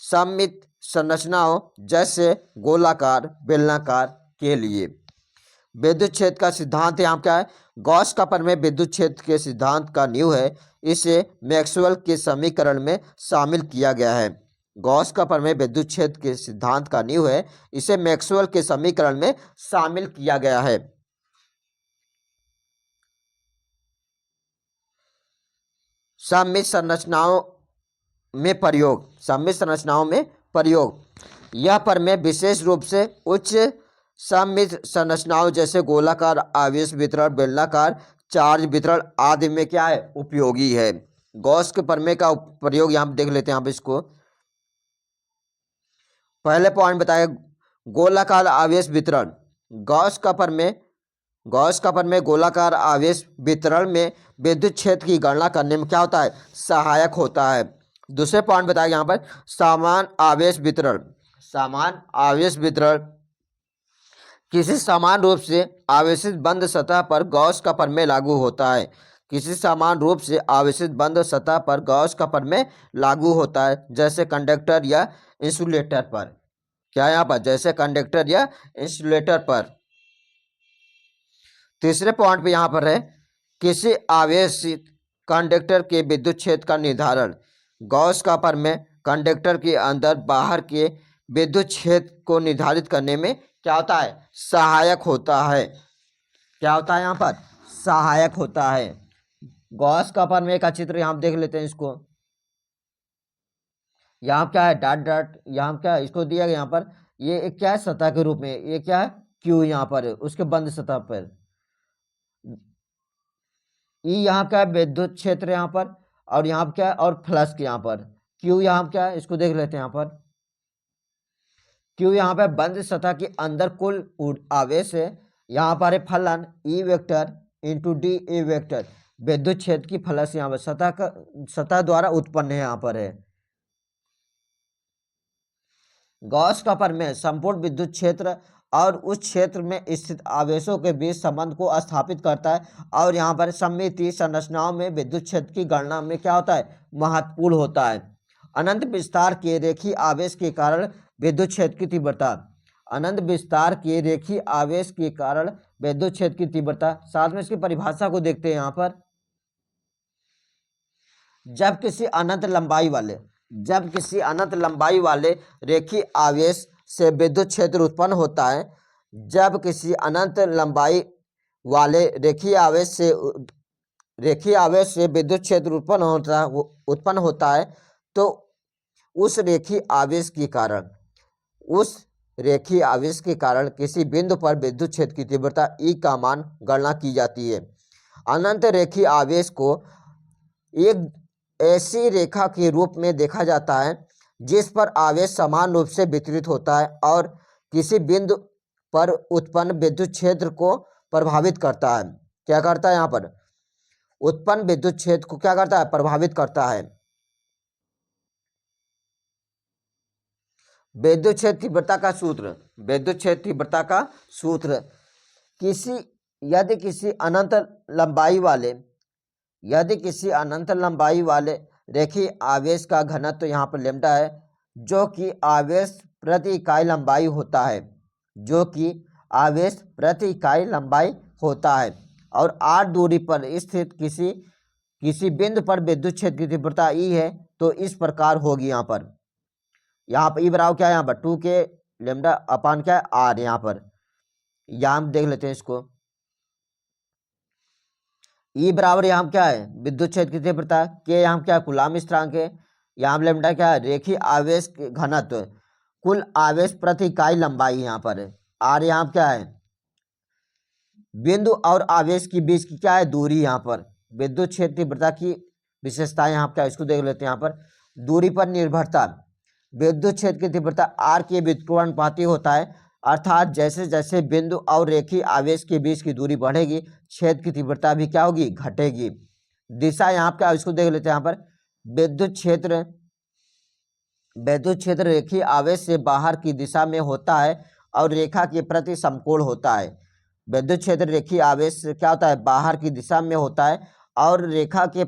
सममित संरचनाओं जैसे गोलाकार बेलनाकार के लिए। विद्युत क्षेत्र का सिद्धांत यहाँ क्या है, गॉस का प्रमेय विद्युत क्षेत्र के सिद्धांत का नींव है। इसे मैक्सवेल के समीकरण में शामिल किया गया है। गॉस का प्रमेय विद्युत क्षेत्र के सिद्धांत का नींव है। इसे मैक्सवेल के समीकरण में शामिल किया गया है। सममित संरचनाओं में प्रयोग, सममित संरचनाओं में प्रयोग। यह प्रमेय विशेष रूप से उच्च सममित संरचनाओं जैसे गोलाकार आवेश वितरण, बेलनाकार चार्ज वितरण आदि में क्या है, उपयोगी है। गॉस के प्रमेय का प्रयोग यहाँ देख लेते हैं। आप इसको पहले पॉइंट बताया गोलाकार आवेश वितरण। गॉस का प्रमेय गोलाकार आवेश वितरण में विद्युत क्षेत्र की गणना करने में क्या होता है, सहायक होता है। दूसरे पॉइंट बताया यहाँ पर समान आवेश वितरण। समान आवेश वितरण किसी समान रूप से आवेशित बंद सतह पर गॉस का प्रमेय लागू होता है। किसी समान रूप से आवेशित बंद सतह पर गॉस का प्रमेय लागू होता है, जैसे कंडक्टर या इंसुलेटर पर। क्या यहाँ पर, जैसे कंडक्टर या इंसुलेटर पर। तीसरे पॉइंट पे यहाँ पर है किसी आवेशित कंडक्टर के विद्युत क्षेत्र का निर्धारण। गॉस का प्रमेय कंडक्टर के अंदर बाहर के विद्युत क्षेत्र को निर्धारित करने में क्या होता है, सहायक होता है। क्या होता है यहाँ पर, सहायक होता है। गॉस का प्रमेय का चित्र यहाँ देख लेते हैं। इसको यहाँ क्या है, डॉट डॉट, यहाँ क्या है, इसको दिया गया यहाँ पर। ये एक क्या है, सतह के रूप में, ये क्या है, क्यू यहाँ पर है, उसके बंद सतह पर। ई यहाँ क्या है, विद्युत क्षेत्र यहाँ पर, और यहाँ पर क्या है, और फ्लक्स यहाँ पर क्यू यहाँ क्या है, इसको देख लेते हैं। यहाँ पर क्यू यहाँ पे बंद सतह के अंदर कुल आवेश है। यहाँ पर है फलन E vector into D A vector, विद्युत क्षेत्र की फ्लक्स यहाँ पर सतह द्वारा उत्पन्न है। यहाँ पर है गॉस का प्रमेय संपूर्ण विद्युत क्षेत्र और उस क्षेत्र में स्थित आवेशों के बीच संबंध को स्थापित करता है, और यहाँ पर सममितीय संरचनाओं में विद्युत क्षेत्र की गणना में क्या होता है, महत्वपूर्ण होता है। अनंत विस्तार के रेखीय आवेश के कारण विद्युत क्षेत्र की तीव्रता, अनंत विस्तार के रेखीय आवेश के कारण विद्युत क्षेत्र की तीव्रता। साथ में इसकी परिभाषा को देखते हैं। यहाँ पर जब किसी अनंत लंबाई वाले रेखीय आवेश से विद्युत क्षेत्र उत्पन्न होता है, जब किसी अनंत लंबाई वाले रेखीय आवेश से विद्युत क्षेत्र उत्पन्न होता है, तो उस रेखीय आवेश के कारण किसी बिंदु पर विद्युत क्षेत्र की तीव्रता ई का मान गणना की जाती है। अनंत रेखीय आवेश को एक ऐसी रेखा के रूप में देखा जाता है जिस पर आवेश समान रूप से वितरित होता है और किसी बिंदु पर उत्पन्न विद्युत क्षेत्र को प्रभावित करता है। क्या करता है, यहाँ पर उत्पन्न विद्युत क्षेत्र को क्या करता है, प्रभावित करता है। विद्युत क्षेत्र तीव्रता का सूत्र, विद्युत क्षेत्र तीव्रता का सूत्र यदि किसी अनंत लंबाई वाले रेखीय आवेश का घनत्व यहाँ पर लैम्डा है, जो कि आवेश प्रति इकाई लंबाई होता है, और r दूरी पर स्थित किसी बिंदु पर विद्युत क्षेत्र की तीव्रता ई है, तो इस प्रकार होगी। यहाँ पर ई बराबर क्या है, यहाँ पर 2k लैम्डा अपान क्या है, r। यहाँ पर हम देख लेते हैं इसको। ई बराबर यहाँ क्या है, विद्युत क्षेत्र की तीव्रता, के यहाँ क्या है, कूलाम स्थिरांक है, यहाँ लैम्डा क्या है, रेखीय आवेश घनत्व, कुल आवेश प्रति इकाई लंबाई यहाँ पर है, आर यहाँ क्या है, बिंदु और आवेश के बीच की क्या है, दूरी। यहाँ पर विद्युत क्षेत्र तीव्रता की विशेषताएं यहाँ क्या, इसको देख लेते हैं। यहाँ पर दूरी पर निर्भरता, विद्युत क्षेत्र की तीव्रता आर के व्युत्क्रमानुपाती होता है, अर्थात जैसे जैसे बिंदु और रेखीय आवेश के बीच की दूरी बढ़ेगी, क्षेत्र की तीव्रता भी क्या होगी, घटेगी। दिशा यहाँ क्या, इसको देख लेते हैं। यहाँ पर विद्युत क्षेत्र रेखीय आवेश से बाहर की दिशा में होता है और रेखा के प्रति समकोण होता है। विद्युत क्षेत्र रेखीय आवेश से क्या होता है, बाहर की दिशा में होता है और रेखा के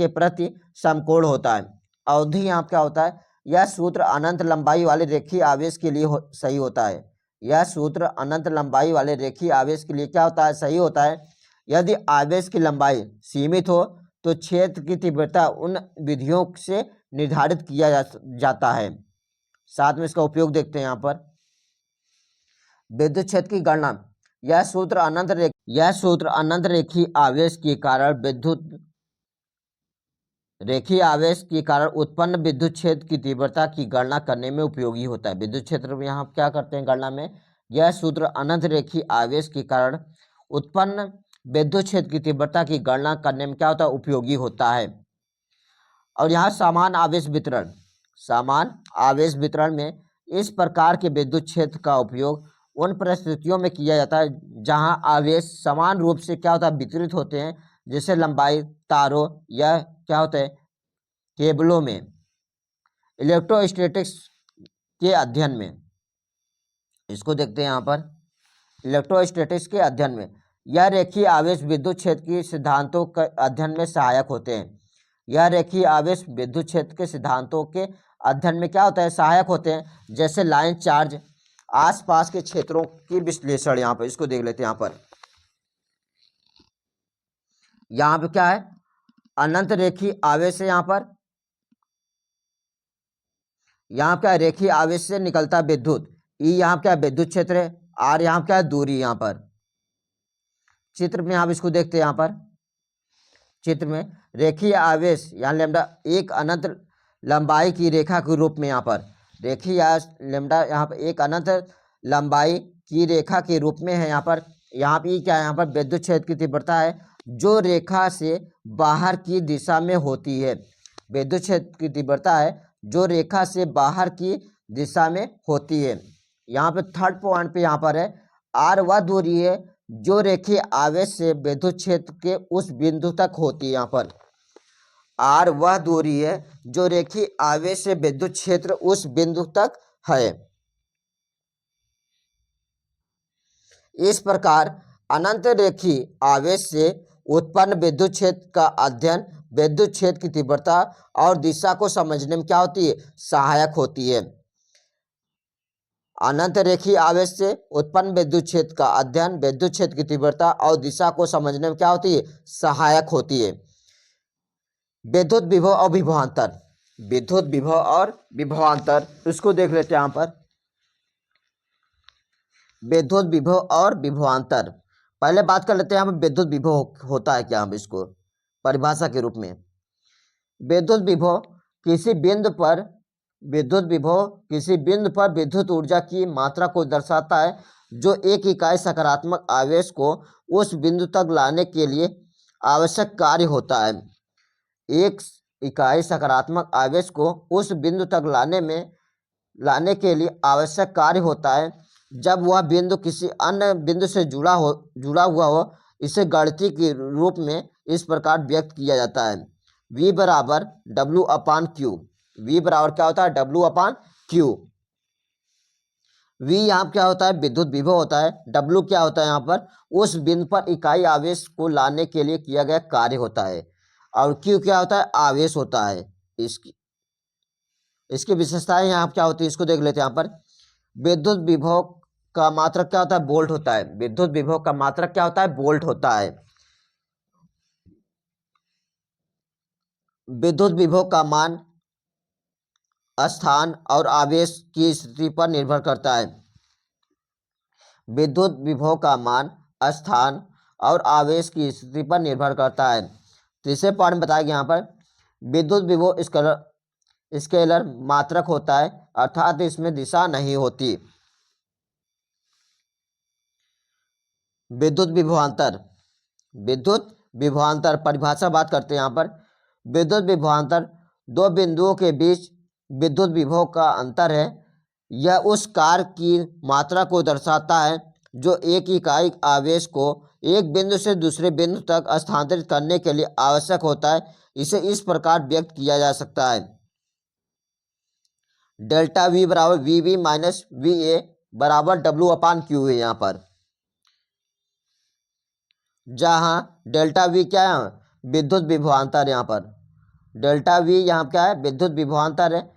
प्रति समकोण होता है। अवधि यहाँ क्या होता है, यह सूत्र अनंत लंबाई वाले रेखीय आवेश के लिए सही होता है। यह सूत्र अनंत लंबाई वाले रेखीय आवेश के लिए क्या होता है, सही होता है। यदि आवेश की लंबाई सीमित हो तो क्षेत्र की तीव्रता उन विधियों से निर्धारित किया जाता है। साथ में इसका उपयोग देखते हैं। यहाँ पर विद्युत क्षेत्र की गणना, यह सूत्र अनंत रेखीय आवेश के कारण उत्पन्न विद्युत क्षेत्र की तीव्रता की गणना करने में उपयोगी होता है। विद्युत क्षेत्र में यहाँ क्या करते हैं गणना में, यह सूत्र अनंत रेखीय आवेश के कारण उत्पन्न विद्युत क्षेत्र की तीव्रता की गणना करने में क्या होता है, उपयोगी होता है। और यहाँ समान आवेश वितरण में इस प्रकार के विद्युत क्षेत्र का उपयोग उन परिस्थितियों में किया जाता है जहाँ आवेश समान रूप से क्या होता है, वितरित होते हैं, जैसे लंबाई तारों या क्या होता है, केबलों में। इलेक्ट्रोस्टैटिक्स के अध्ययन में इसको देखते हैं। यहाँ पर इलेक्ट्रोस्टैटिक्स के अध्ययन में यह रेखीय आवेश विद्युत क्षेत्र के सिद्धांतों के अध्ययन में सहायक होते हैं। यह रेखीय आवेश विद्युत क्षेत्र के सिद्धांतों के अध्ययन में क्या होता है, सहायक होते हैं, जैसे लाइन चार्ज, आसपास के क्षेत्रों की विश्लेषण। यहाँ पर इसको देख लेते हैं। यहाँ पे क्या है, अनंत रेखीय आवेश है। यहाँ क्या रेखीय आवेश से निकलता विद्युत, ई यहाँ क्या विद्युत क्षेत्र है, आर यहाँ क्या है, दूरी। यहाँ पर चित्र में आप इसको देखते हैं। यहाँ पर चित्र में रेखीय आवेश यहाँ लैम्डा एक अनंत लंबाई की रेखा के रूप में, यहाँ पर रेखीय लैम्डा यहाँ पर एक अनंत लंबाई की रेखा के रूप में है। यहाँ पर क्या है, यहाँ पर विद्युत क्षेत्र की तीव्रता है जो रेखा से बाहर की दिशा में होती है। विद्युत क्षेत्र की तीव्रता है जो रेखा से बाहर की दिशा में होती है। यहाँ पे थर्ड पॉइंट पे यहाँ पर है आर वह दूरी है जो रेखीय आवेश से विद्युत क्षेत्र के उस बिंदु तक होती है। यहाँ पर आर वह दूरी है जो रेखीय आवेश से विद्युत क्षेत्र उस बिंदु तक है। इस प्रकार अनंत रेखीय आवेश से उत्पन्न विद्युत क्षेत्र का अध्ययन विद्युत क्षेत्र की तीव्रता और दिशा को समझने में क्या होती है, सहायक होती है। अनंत रेखीय आवेश से उत्पन्न विद्युत क्षेत्र का अध्ययन विद्युत क्षेत्र की तीव्रता और दिशा को समझने में क्या होती है, सहायक होती है। विद्युत विभव और विभवांतर, विद्युत विभव और विभवांतर इसको देख लेते हैं। यहाँ पर विद्युत विभव और विभवांतर, पहले बात कर लेते हैं यहाँ पर विद्युत विभव होता है क्या, हम इसको परिभाषा के रूप में। विद्युत विभव किसी बिंदु पर विद्युत ऊर्जा की मात्रा को दर्शाता है जो एक इकाई सकारात्मक आवेश को उस बिंदु तक लाने के लिए आवश्यक कार्य होता है। एक इकाई सकारात्मक आवेश को उस बिंदु तक लाने के लिए आवश्यक कार्य होता है जब वह बिंदु किसी अन्य बिंदु से जुड़ा हुआ हो। इसे गणितीय के रूप में इस प्रकार व्यक्त किया जाता है, V बराबर W/Q। V बराबर क्या होता है, W/Q। V यहाँ क्या होता है, विद्युत विभव होता है। W क्या होता है, यहाँ पर उस बिंदु पर इकाई आवेश को लाने के लिए किया गया कार्य होता है। और Q क्या होता है, आवेश होता है। इसकी विशेषताएं यहाँ क्या होती है, इसको देख लेते हैं। यहाँ पर विद्युत विभव का मात्रक क्या होता है, वोल्ट होता है। विद्युत विभव का मात्रक क्या होता है, वोल्ट होता है। विद्युत विभव का मान स्थान और आवेश की स्थिति पर निर्भर करता है। विद्युत विभव का मान स्थान और आवेश की स्थिति पर निर्भर करता है। तीसरे पॉइंट बताया गया यहाँ पर विद्युत विभव स्केलर मात्रक होता है, अर्थात इसमें दिशा नहीं होती। विद्युत विभवांतर परिभाषा बात करते हैं। यहाँ पर विद्युत विभवांतर दो बिंदुओं के बीच विद्युत विभव का अंतर है। यह उस कार्य की मात्रा को दर्शाता है जो एक इकाई आवेश को एक बिंदु से दूसरे बिंदु तक स्थानांतरित करने के लिए आवश्यक होता है। इसे इस प्रकार व्यक्त किया जा सकता है, डेल्टा V बराबर VV माइनस VA बराबर W/Q है। यहाँ पर जहाँ डेल्टा V क्या है, विद्युत विभवांतर। यहाँ पर डेल्टा V यहाँ क्या है, विद्युत विभवांतर है।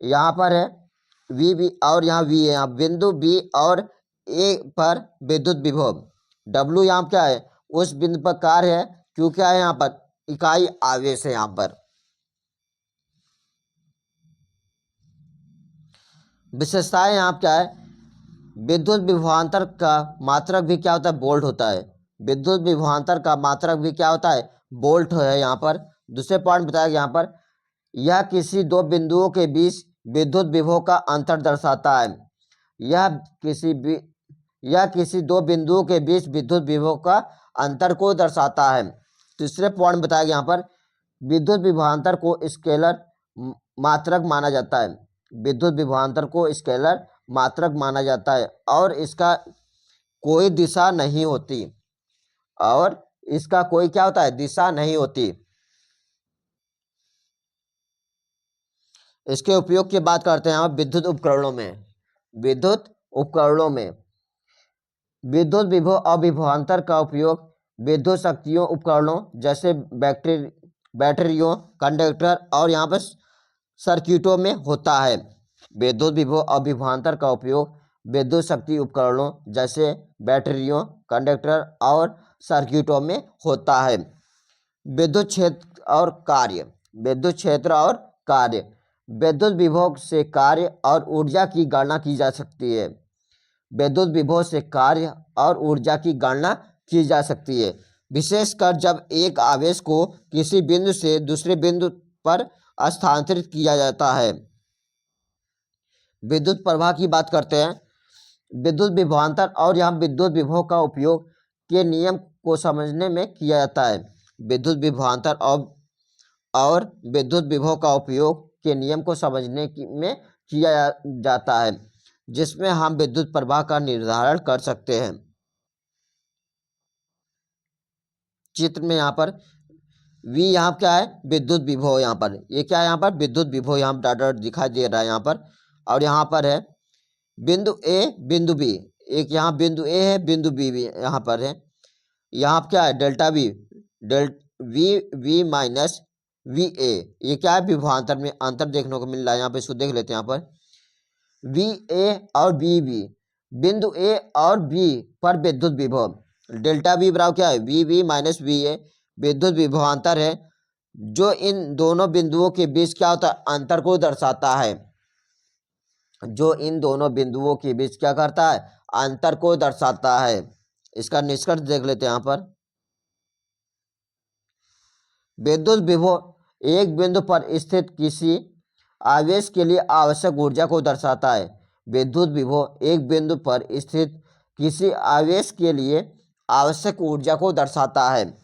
यहाँ पर है VB और यहाँ V है। यहाँ बिंदु B और A पर विद्युत विभव। W यहाँ क्या है, उस बिंदु पर कार्य है। Q क्या है, यहाँ पर इकाई आवेश है। यहाँ पर विशेषताएं यहाँ क्या है, विद्युत विभवांतर का मात्रक भी क्या होता है, वोल्ट होता है। विद्युत विभवांतर का मात्रक भी क्या होता है, वोल्ट है। यहाँ पर दूसरे पॉइंट बताया गया, यहाँ पर यह किसी दो बिंदुओं के बीच विद्युत विभव का अंतर दर्शाता है। यह किसी दो बिंदुओं के बीच विद्युत विभव का अंतर को दर्शाता है। तीसरे पॉइंट बताया गया, यहाँ पर विद्युत विभवांतर को स्केलर मात्रक माना जाता है। विद्युत विभवांतर को स्केलर मात्रक माना जाता है और इसका कोई दिशा नहीं होती। और इसका कोई क्या होता है, दिशा नहीं होती। इसके उपयोग की बात करते हैं हम विद्युत उपकरणों में। विद्युत विभव और विभवांतर का उपयोग विद्युत शक्तियों उपकरणों जैसे बैटरियों, कंडक्टर और यहाँ पर सर्किटों में होता है। विद्युत विभव और विभवांतर का उपयोग विद्युत शक्ति उपकरणों जैसे बैटरियों, कंडक्टर और सर्किटों में होता है। विद्युत क्षेत्र और कार्य। विद्युत विभव से कार्य और ऊर्जा की गणना की जा सकती है। विद्युत विभव से कार्य और ऊर्जा की गणना की जा सकती है, विशेषकर जब एक आवेश को किसी बिंदु से दूसरे बिंदु पर स्थानांतरित किया जाता है। विद्युत प्रवाह की बात करते हैं। विद्युत विभवांतर और यहाँ विद्युत विभव का उपयोग के नियम को समझने में किया जाता है। विद्युत विभवांतर और विद्युत विभव का उपयोग के नियम को समझने में किया जाता है, जिसमें हम विद्युत प्रवाह का निर्धारण कर सकते हैं। चित्र में यहाँ पर V यहाँ क्या है, विद्युत विभव, यहाँ पर ये क्या है, यहाँ पर विद्युत विभव यहाँ डाटा दिखाई दे रहा है यहाँ पर। और यहाँ पर है बिंदु A बिंदु B, एक यहाँ बिंदु A है, बिंदु B भी यहाँ पर है। यहाँ क्या है, delta V, V minus VA, ये क्या है, विभवांतर में अंतर देखने को मिल रहा है यहाँ पे, इसको देख लेते हैं। यहाँ पर VA और VB, बिंदु A और B पर विद्युत विभव, डेल्टा V बराबर क्या है, VB माइनस VA, विद्युत विभवांतर है जो इन दोनों बिंदुओं के बीच क्या होता है, अंतर को दर्शाता है, जो इन दोनों बिंदुओं के बीच क्या करता है, अंतर को दर्शाता है। इसका निष्कर्ष देख लेते हैं यहाँ पर। विद्युत विभव एक बिंदु पर स्थित किसी आवेश के लिए आवश्यक ऊर्जा को दर्शाता है। विद्युत विभव एक बिंदु पर स्थित किसी आवेश के लिए आवश्यक ऊर्जा को दर्शाता है।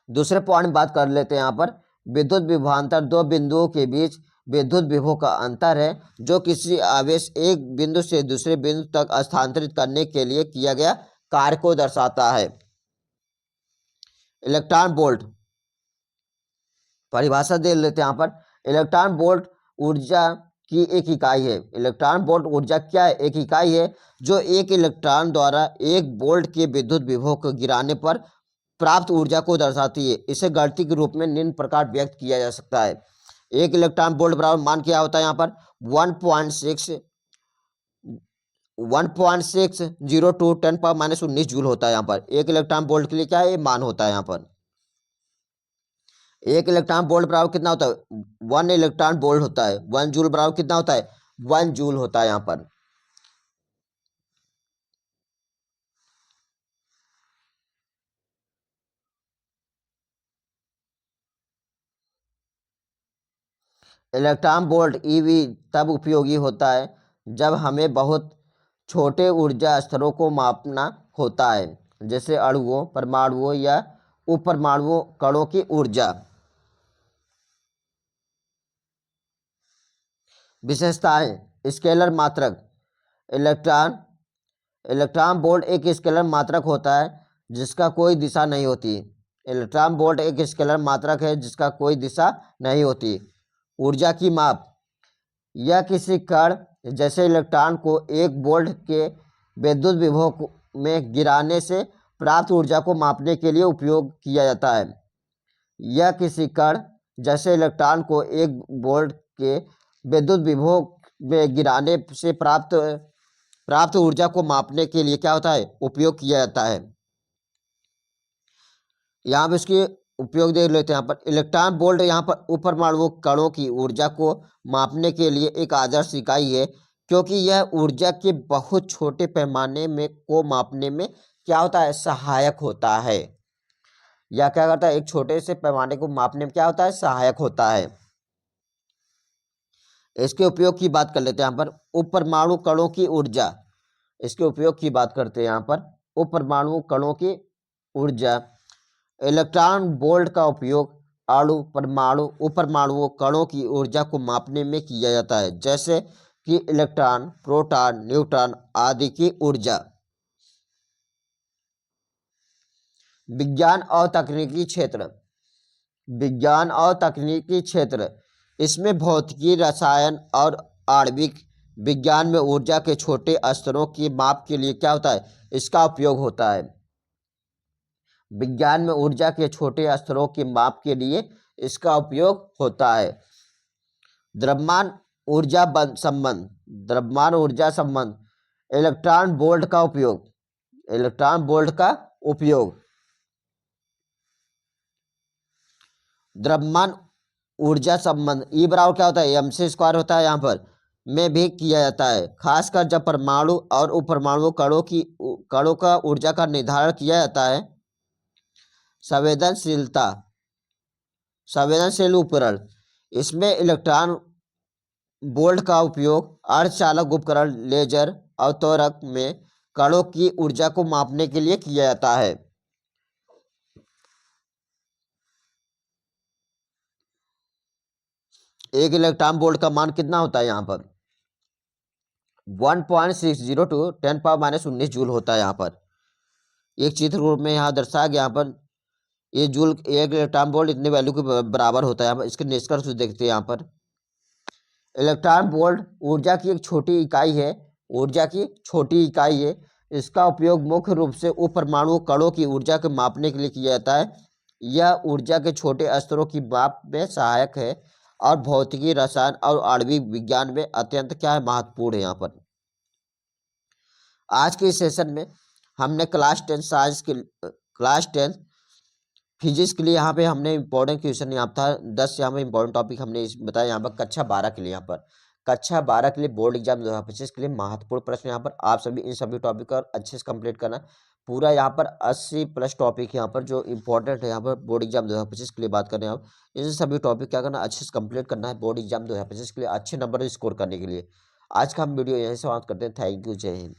दूसरे पॉइंट बात कर लेते हैं यहाँ पर। विद्युत विभवांतर दो बिंदुओं के बीच विद्युत विभव का अंतर है जो किसी आवेश एक बिंदु से दूसरे बिंदु तक स्थानांतरित करने के लिए किया गया कार्य को दर्शाता है। इलेक्ट्रॉन वोल्ट परिभाषा दे लेते हैं यहाँ पर। इलेक्ट्रॉन वोल्ट ऊर्जा की एक इकाई है। इलेक्ट्रॉन वोल्ट ऊर्जा क्या है, एक इकाई है जो एक इलेक्ट्रॉन द्वारा एक वोल्ट के विद्युत विभव को गिराने पर प्राप्त ऊर्जा को दर्शाती है। इसे गणितीय रूप में निम्न प्रकार व्यक्त किया जा सकता है। एक इलेक्ट्रॉन वोल्ट बराबर मान क्या होता है यहाँ पर 1.602 10⁻⁻⁰ जूल होता है। यहाँ पर एक इलेक्ट्रॉन वोल्ट के लिए क्या है, ये मान होता है। यहाँ पर एक इलेक्ट्रॉन वोल्ट बराबर कितना होता है, 1 इलेक्ट्रॉन वोल्ट होता है। 1 जूल बराबर कितना होता है, 1 जूल होता है। यहाँ पर इलेक्ट्रॉन वोल्ट ईवी तब उपयोगी होता है जब हमें बहुत छोटे ऊर्जा स्तरों को मापना होता है, जैसे अणुओं, परमाणुओं या उपपरमाणुओं कणों की ऊर्जा। विशेषताएं। स्केलर मात्रक। इलेक्ट्रॉन वोल्ट एक स्केलर मात्रक होता है जिसका कोई दिशा नहीं होती। इलेक्ट्रॉन वोल्ट एक स्केलर मात्रक है जिसका कोई दिशा नहीं होती। ऊर्जा की माप। यह किसी कण जैसे इलेक्ट्रॉन को एक वोल्ट के विद्युत विभव में गिराने से प्राप्त ऊर्जा को मापने के लिए उपयोग किया जाता है। यह किसी कण जैसे इलेक्ट्रॉन को एक वोल्ट के विद्युत विभव में गिराने से प्राप्त ऊर्जा को मापने के लिए क्या होता है, उपयोग किया जाता है। यहाँ पर इसके उपयोग देख लेते हैं। यहाँ पर इलेक्ट्रॉन वोल्ट यहाँ पर उपपरमाणु कणों की ऊर्जा को मापने के लिए एक आदर्श इकाई है, क्योंकि यह ऊर्जा के बहुत छोटे पैमाने में को मापने में क्या होता है, सहायक होता है। या क्या करता है, एक छोटे से पैमाने को मापने में क्या होता है, सहायक होता है। इसके उपयोग की बात कर लेते हैं। यहाँ पर उपपरमाणु कणों की ऊर्जा, इसके उपयोग की बात करते हैं। यहाँ पर उपपरमाणु कणों की ऊर्जा। इलेक्ट्रॉन वोल्ट का उपयोग अणु, परमाणु, उपपरमाणु कणों की ऊर्जा को मापने में किया जाता है, जैसे कि इलेक्ट्रॉन, प्रोटॉन, न्यूट्रॉन आदि की ऊर्जा। विज्ञान और तकनीकी क्षेत्र। विज्ञान और तकनीकी क्षेत्र, इसमें भौतिकी, रसायन और आणविक विज्ञान में ऊर्जा के छोटे स्तरों की माप के लिए क्या होता है, इसका उपयोग होता है। विज्ञान में ऊर्जा के छोटे स्तरों की माप के लिए इसका उपयोग होता है। द्रव्यमान ऊर्जा संबंध। द्रव्यमान ऊर्जा संबंध। इलेक्ट्रॉन वोल्ट का उपयोग। इलेक्ट्रॉन वोल्ट का उपयोग द्रव्यमान ऊर्जा संबंध ई बराबर क्या होता है, mc² होता है। यहाँ पर में भी किया जाता है, खासकर जब परमाणु और उपपरमाणु कणों का ऊर्जा का निर्धारण किया जाता है। संवेदनशीलता। संवेदनशील उपकरण, इसमें इलेक्ट्रॉन वोल्ट का उपयोग अर्धचालक उपकरण, लेजर और त्वरक में कणों की ऊर्जा को मापने के लिए किया जाता है। एक इलेक्ट्रॉन वोल्ट का मान कितना होता है यहाँ पर 1.60 टू 10⁻−19 जूल होता है। यहाँ पर एक चित्र रूप में यहाँ दर्शाया गया, यहाँ पर ये जूल एक इलेक्ट्रॉन वोल्ट इतने वैल्यू के बराबर होता है। यहाँ पर इसके निष्कर्ष देखते हैं। यहाँ पर इलेक्ट्रॉन वोल्ट ऊर्जा की एक छोटी इकाई है, ऊर्जा की छोटी इकाई है। इसका उपयोग मुख्य रूप से उपपरमाणु कणों की ऊर्जा को मापने के लिए किया जाता है। यह ऊर्जा के छोटे स्तरों की माप में सहायक है और भौतिकी, रसायन और आणविक विज्ञान में अत्यंत क्या है महत्वपूर्ण है। यहाँ पर आज के इस सेशन में हमने क्लास 10 फिजिक्स के लिए यहाँ पे हमने इंपॉर्टेंट क्वेश्चन यहाँ था 10 यहाँ पे इंपॉर्टेंट टॉपिक हमने बताया। यहाँ पर कक्षा 12 के लिए, यहाँ पर कक्षा 12 के लिए बोर्ड एग्जाम 2025 के लिए महत्वपूर्ण प्रश्न यहाँ पर आप सभी इन सभी टॉपिक का अच्छे से कंप्लीट करना। पूरा यहाँ पर 80+ टॉपिक यहाँ पर जो इंपॉर्टेंट है यहाँ पर बोर्ड एग्जाम 2025 के लिए बात कर रहे हैं आप। इन सभी टॉपिक क्या करना अच्छे से कंप्लीट करना है बोर्ड एग्जाम 2025 के लिए अच्छे नंबर स्कोर करने के लिए। आज का हम वीडियो यहीं से समाप्त करते हैं। थैंक यू, जय हिंद।